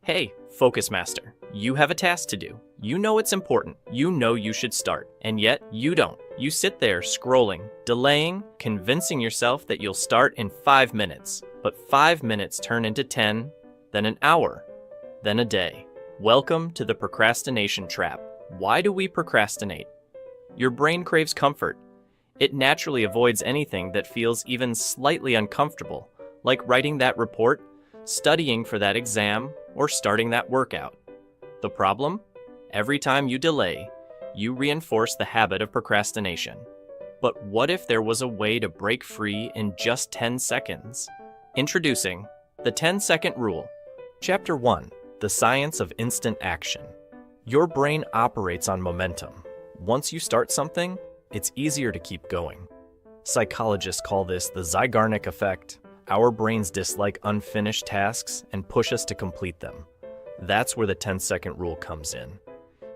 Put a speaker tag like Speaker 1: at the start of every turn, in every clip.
Speaker 1: Hey, Focus Master, you have a task to do. You know it's important. You know you should start. And yet, you don't. You sit there scrolling, delaying, convincing yourself that you'll start in 5 minutes. But 5 minutes turn into 10, then an hour, then a day. Welcome to the procrastination trap. Why do we procrastinate? Your brain craves comfort. It naturally avoids anything that feels even slightly uncomfortable, like writing that report, studying for that exam, or starting that workout. The problem? Every time you delay, you reinforce the habit of procrastination. But what if there was a way to break free in just 10 seconds? Introducing the 10-second rule. Chapter 1, The Science of Instant Action. Your brain operates on momentum. Once you start something, it's easier to keep going. Psychologists call this the Zeigarnik effect. Our brains dislike unfinished tasks and push us to complete them. That's where the 10-second rule comes in.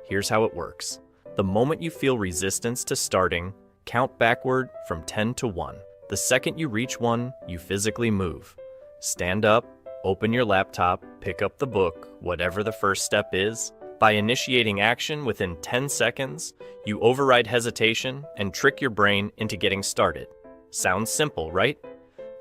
Speaker 1: Here's how it works. The moment you feel resistance to starting, count backward from 10 to 1. The second you reach 1, you physically move. Stand up, open your laptop, pick up the book, whatever the first step is. By initiating action within 10 seconds, you override hesitation and trick your brain into getting started. Sounds simple, right?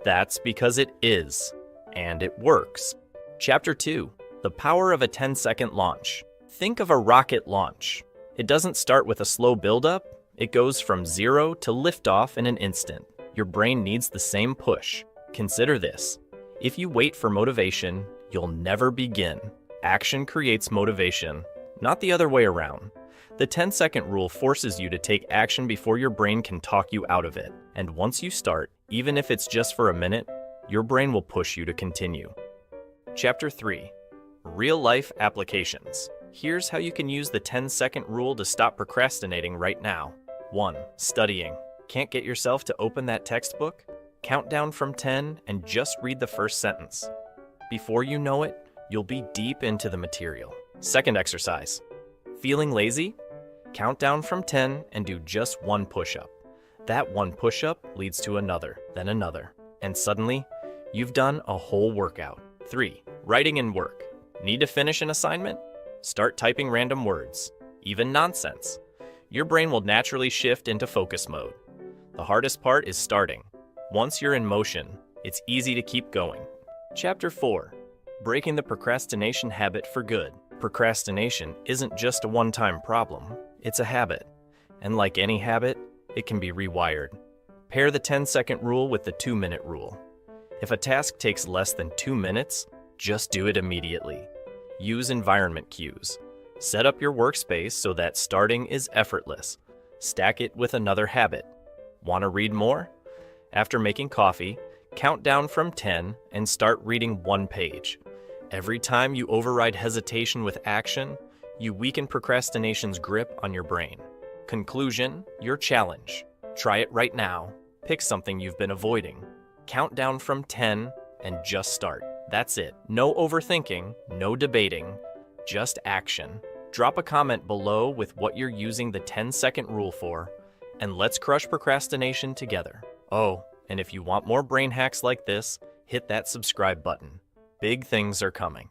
Speaker 1: That's because it is, and it works. Chapter 2, The Power of a 10-Second Launch. Think of a rocket launch. It doesn't start with a slow buildup. It goes from 0 to liftoff in an instant. Your brain needs the same push. Consider this. If you wait for motivation, you'll never begin. Action creates motivation, not the other way around. The 10-second rule forces you to take action before your brain can talk you out of it. And once you start, even if it's just for a minute, your brain will push you to continue. Chapter 3, Real-Life Applications. Here's how you can use the 10-second rule to stop procrastinating right now. 1. Studying. Can't get yourself to open that textbook? Count down from 10 and just read the first sentence. Before you know it, you'll be deep into the material. Second exercise. Feeling lazy? Count down from 10 and do just one push-up. That one push-up leads to another, then another. And suddenly, you've done a whole workout. 3. Writing and work. Need to finish an assignment? Start typing random words, even nonsense. Your brain will naturally shift into focus mode. The hardest part is starting. Once you're in motion, it's easy to keep going. Chapter 4, Breaking the Procrastination Habit for Good. Procrastination isn't just a one-time problem, it's a habit. And like any habit, it can be rewired. Pair the 10-second rule with the 2-minute rule. If a task takes less than 2 minutes, just do it immediately. Use environment cues. Set up your workspace so that starting is effortless. Stack it with another habit. Want to read more? After making coffee, count down from 10 and start reading 1 page. Every time you override hesitation with action, you weaken procrastination's grip on your brain. Conclusion, your challenge. Try it right now. Pick something you've been avoiding. Count down from 10 and just start. That's it. No overthinking, no debating, just action. Drop a comment below with what you're using the 10-second rule for, and let's crush procrastination together. Oh, and if you want more brain hacks like this, hit that subscribe button. Big things are coming.